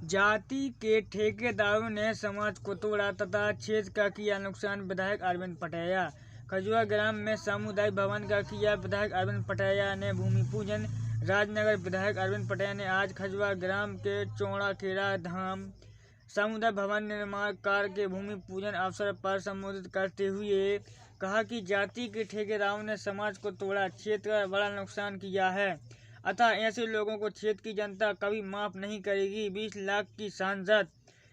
जाति के ठेकेदारों ने समाज को तोड़ा तथा क्षेत्र का किया नुकसान, विधायक अरविंद पटैया। खजुआ ग्राम में सामुदायिक भवन का किया विधायक अरविंद पटैया ने भूमि पूजन। राजनगर विधायक अरविंद पटैया ने आज खजुआ ग्राम के चौड़ाखेड़ा धाम सामुदायिक भवन निर्माण कार्य के भूमि पूजन अवसर पर संबोधित करते हुए कहा कि जाति के ठेकेदारों ने समाज को तोड़ा, क्षेत्र का बड़ा नुकसान किया है, अतः ऐसे लोगों को क्षेत्र की जनता कभी माफ नहीं करेगी। 20 लाख की सांसद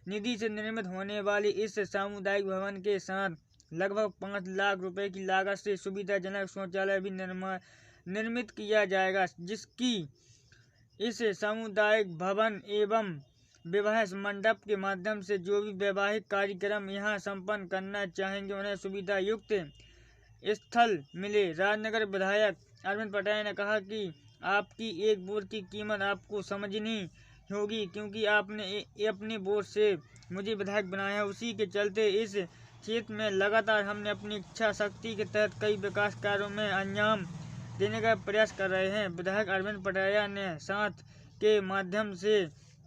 निधि से निर्मित होने वाली इस सामुदायिक भवन के साथ लगभग 5 लाख रुपए की लागत से सुविधाजनक शौचालय भी निर्मित किया जाएगा, जिसकी इस सामुदायिक भवन एवं विवाह मंडप के माध्यम से जो भी वैवाहिक कार्यक्रम यहाँ संपन्न करना चाहेंगे उन्हें सुविधा युक्त स्थल मिले। राजनगर विधायक अरविंद पटैया ने कहा कि आपकी एक वोट की कीमत आपको समझनी होगी, क्योंकि आपने अपने वोट से मुझे विधायक बनाया है। उसी के चलते इस क्षेत्र में लगातार हमने अपनी इच्छा शक्ति के तहत कई विकास कार्यों में अंजाम देने का प्रयास कर रहे हैं। विधायक अरविंद पटैया ने साथ के माध्यम से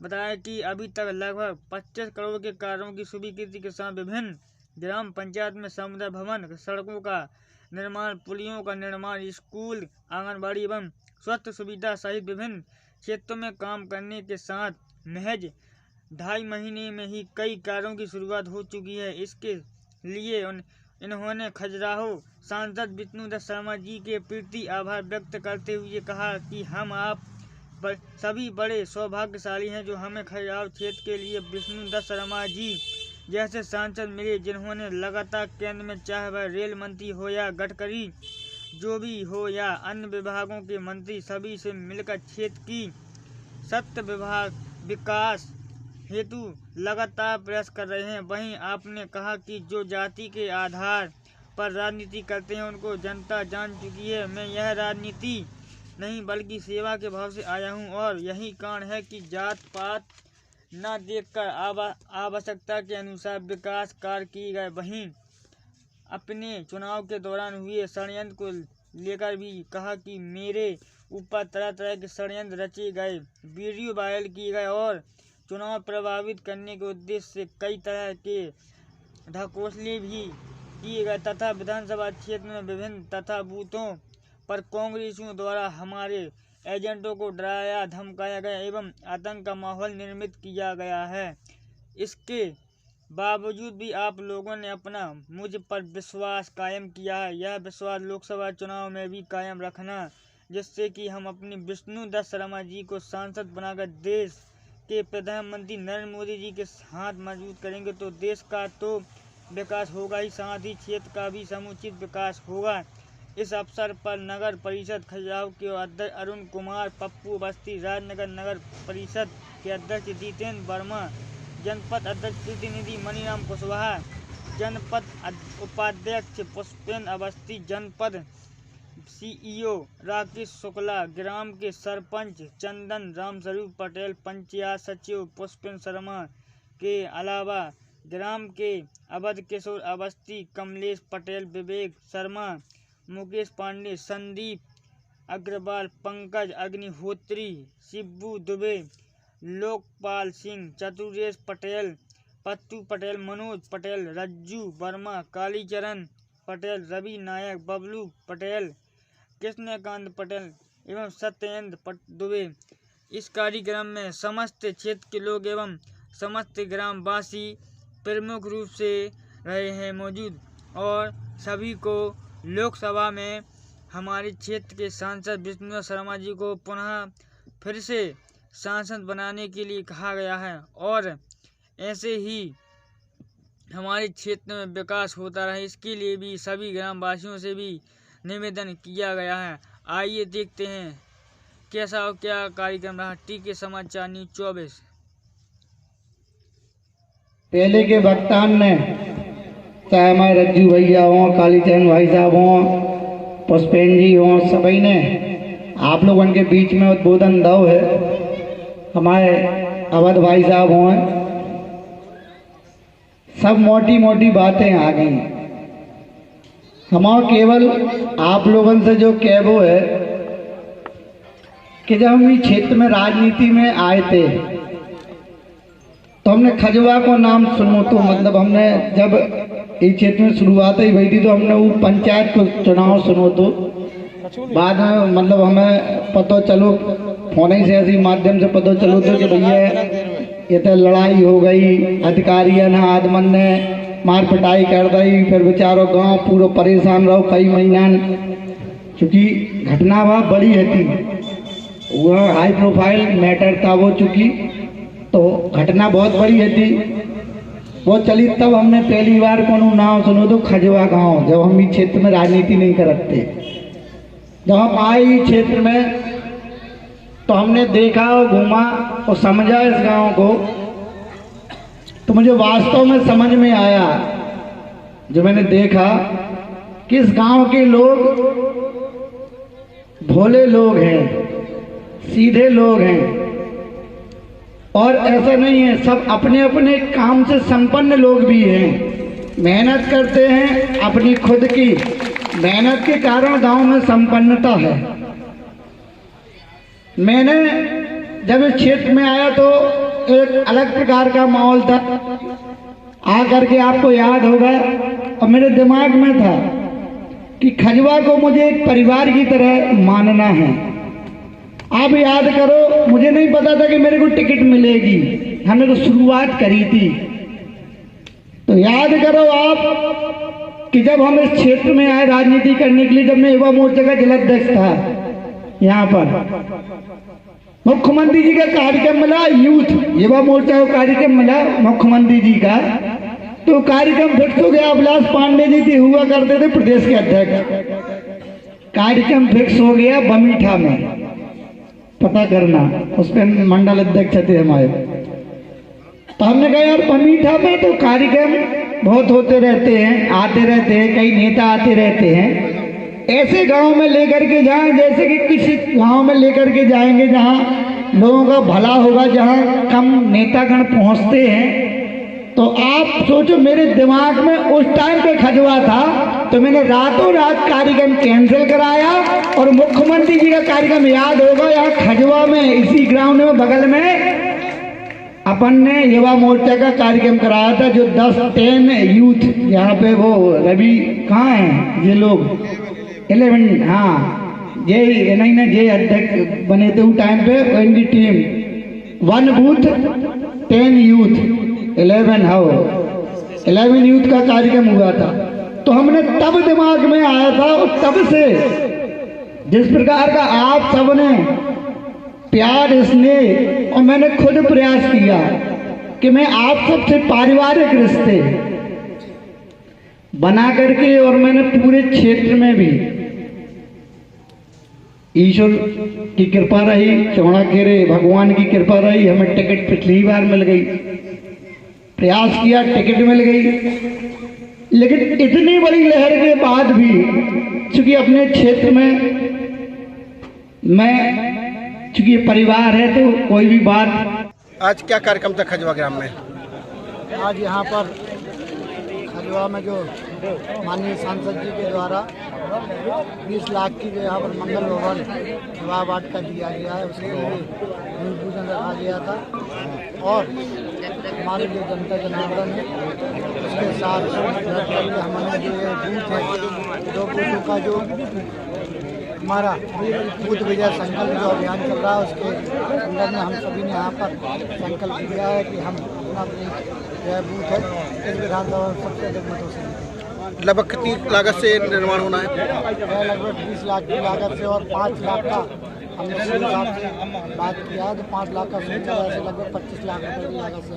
बताया कि अभी तक लगभग 25 करोड़ के कार्यों की स्वीकृति के साथ विभिन्न ग्राम पंचायत में समुदाय भवन, सड़कों का निर्माण, पुलियों का निर्माण, स्कूल, आंगनबाड़ी एवं स्वास्थ्य सुविधा सहित विभिन्न क्षेत्रों में काम करने के साथ महज 2.5 महीने में ही कई कार्यों की शुरुआत हो चुकी है। इसके लिए इन्होंने खजुराहो सांसद विष्णुदत्त शर्मा जी के प्रति आभार व्यक्त करते हुए कहा कि हम आप सभी बड़े सौभाग्यशाली हैं जो हमें खजुराहो क्षेत्र के लिए विष्णुदत्त शर्मा जी जैसे सांसद मिले, जिन्होंने लगातार केंद्र में चाहे वह रेल मंत्री हो या गडकरी जो भी हो या अन्य विभागों के मंत्री, सभी से मिलकर क्षेत्र की सत्य विकास हेतु लगातार प्रयास कर रहे हैं। वहीं आपने कहा कि जो जाति के आधार पर राजनीति करते हैं उनको जनता जान चुकी है। मैं यह राजनीति नहीं बल्कि सेवा के भाव से आया हूं और यही कारण है कि जात पात न देखकर आवश्यकता के अनुसार विकास कार्य किए गए। वहीं अपने चुनाव के दौरान हुए षड्यंत्र को लेकर भी कहा कि मेरे ऊपर तरह तरह के षड्यंत्र रचे गए, वीडियो वायरल किए गए और चुनाव प्रभावित करने के उद्देश्य से कई तरह के ढकोसले भी किए गए तथा विधानसभा क्षेत्र में विभिन्न तथा बूथों पर कांग्रेसियों द्वारा हमारे एजेंटों को डराया धमकाया गया एवं आतंक का माहौल निर्मित किया गया है। इसके बावजूद भी आप लोगों ने अपना मुझ पर विश्वास कायम किया है। यह विश्वास लोकसभा चुनाव में भी कायम रखना, जिससे कि हम अपनी विष्णुदत्त शर्मा जी को सांसद बनाकर देश के प्रधानमंत्री नरेंद्र मोदी जी के हाथ मजबूत करेंगे तो देश का तो विकास होगा ही, साथ ही क्षेत्र का भी समुचित विकास होगा। इस अवसर पर नगर परिषद खजुराहो के अध्यक्ष अरुण कुमार पप्पू अवस्थी, राजनगर नगर परिषद के अध्यक्ष जितेंद्र वर्मा, जनपद अध्यक्ष प्रतिनिधि मनीराम कुशवाहा, जनपद उपाध्यक्ष पुष्पेंद्र अवस्थी, जनपद सीईओ राकेश शुक्ला, ग्राम के सरपंच चंदन रामस्वरूप पटेल, पंचायत सचिव पुष्पेंद्र शर्मा के अलावा ग्राम के अवध किशोर अवस्थी, कमलेश पटेल, विवेक शर्मा, मुकेश पांडे, संदीप अग्रवाल, पंकज अग्निहोत्री, शिबू दुबे, लोकपाल सिंह, चतुरेश पटेल, पत्तू पटेल, मनोज पटेल, रज्जू वर्मा, कालीचरण पटेल, रवि नायक, बबलू पटेल, कृष्णकांत पटेल एवं सत्येंद्र दुबे। इस कार्यक्रम में समस्त क्षेत्र के लोग एवं समस्त ग्रामवासी प्रमुख रूप से रहे हैं मौजूद और सभी को लोकसभा में हमारे क्षेत्र के सांसद विष्णुदत्त शर्मा जी को पुनः फिर से सांसद बनाने के लिए कहा गया है और ऐसे ही हमारे क्षेत्र में विकास होता रहे, इसके लिए भी सभी ग्रामवासियों से भी निवेदन किया गया है। आइए देखते हैं कैसा और क्या कार्यक्रम रहा। टीके समाचार न्यूज 24। पहले के वक्तान ने चाहे हमारे रज्जू भैया हों, कालीचरण भाई साहब हों, पुष्पेंद्र जी हों, सभी ने आप लोगों के बीच में उद्बोधन दो है। हमारे अवध भाई साहब हों, सब मोटी मोटी बातें आ गई। हमारा केवल आप लोगों से जो कहबो है कि जब हम इस क्षेत्र में राजनीति में आए थे हमने खजवा को नाम सुनो तो मतलब हमने जब इस क्षेत्र में शुरुआत ही हुई थी तो हमने वो पंचायत को चुनाव सुनो तो बाद में मतलब हमें पता चलो फोन ही से ऐसी माध्यम से पता चलो तो कि भैया ये तो लड़ाई हो गई, अधिकारियों ने आदमन ने मार पिटाई कर दी, फिर बेचारो गांव पूरा परेशान रहो कई महीना, चूँकि घटना वह बड़ी है थी, वह हाई प्रोफाइल मैटर था वो, चूँकि तो घटना बहुत बड़ी है थी वो चली। तब हमने पहली बार कोनो नाम सुनो तो खजवा गांव, जब हम इस क्षेत्र में राजनीति नहीं करते, जब हम आए इस क्षेत्र में तो हमने देखा और घूमा और समझा इस गांव को, तो मुझे वास्तव में समझ में आया जो मैंने देखा कि इस गांव के लोग भोले लोग हैं, सीधे लोग हैं, और ऐसा नहीं है, सब अपने अपने काम से संपन्न लोग भी हैं, मेहनत करते हैं, अपनी खुद की मेहनत के कारण गांव में संपन्नता है। मैंने जब इस क्षेत्र में आया तो एक अलग प्रकार का माहौल था, आकर के आपको याद होगा और मेरे दिमाग में था कि खजवा को मुझे एक परिवार की तरह मानना है। आप याद करो, मुझे नहीं पता था कि मेरे को टिकट मिलेगी, हमने तो शुरुआत करी थी, तो याद करो आप कि जब हम इस क्षेत्र में आए राजनीति करने के लिए, जब मैं युवा मोर्चा का जिलाध्यक्ष था, यहाँ पर मुख्यमंत्री जी का कार्यक्रम मिला, यूथ युवा मोर्चा का कार्यक्रम मिला मुख्यमंत्री जी का, तो कार्यक्रम फिक्स हो गया। अभिलाष पांडे जी थे, हुआ करते थे प्रदेश के अध्यक्ष, कार्यक्रम फिक्स हो गया बमीठा में, पता करना, उस पर मंडल अध्यक्ष थे हमारे। तो हमने कहा यार बमीठा में तो कार्यक्रम बहुत होते रहते हैं, आते रहते हैं, कई नेता आते रहते हैं, ऐसे गांव में लेकर के जाएं जैसे कि किसी गांव में लेकर के जाएंगे जहां लोगों का भला होगा, जहां कम नेतागण पहुंचते हैं। तो आप सोचो, मेरे दिमाग में उस टाइम पे खजवा था, तो मैंने रातों रात कार्यक्रम कैंसिल कराया और मुख्यमंत्री जी का कार्यक्रम याद होगा यहाँ खजवा में, इसी ग्राउंड में बगल में अपन ने युवा मोर्चा का कार्यक्रम कराया था, जो 10-10 यूथ यहाँ पे, वो रवि कहाँ है, ये लोग 11, हाँ ये नहीं ना, ये अध्यक्ष बने थे उस टाइम पे, इनकी टीम 1 बूथ 10 यूथ 11 यूथ का कार्यक्रम हुआ था। तो हमने तब दिमाग में आया था, और तब से जिस प्रकार का आप सबने प्यार, स्नेह, और मैंने खुद प्रयास किया कि मैं आप सबसे पारिवारिक रिश्ते बना करके, और मैंने पूरे क्षेत्र में भी ईश्वर की कृपा रही, चौड़ा केरे भगवान की कृपा रही, हमें टिकट पिछली बार मिल गई, प्रयास किया टिकट मिल गई, लेकिन इतनी बड़ी लहर के बाद भी चूंकि अपने क्षेत्र में मैं, चूंकि परिवार है तो कोई भी बात। आज क्या कार्यक्रम था खजवा ग्राम में? आज यहाँ पर खजवा में जो माननीय सांसद जी के द्वारा 20 लाख की जो यहाँ पर मंगल भवन विवाह वाट का दिया गया है, उसके लिए भूमि पूजन रखा गया था, और हमारे जो जनता जनार्दन है उसके साथ हमने जो ये बूथ है, 2 बूथों का जो हमारा बूथ विजय संकल्प जो अभियान चल रहा है, उसके अंदर में हम सभी ने यहाँ पर संकल्प लिया है कि हम अपनी यह बूथ है इस विधानसभा में सबसे अधिक मतों से। लगभग कितनी लागत से निर्माण होना है? लगभग 20 लाख की लागत से, और 5 लाख का हमने हिसाब से बात किया है, तो 5 लाख का सोचा है, लगभग 25 लाख रुपये की लागत से।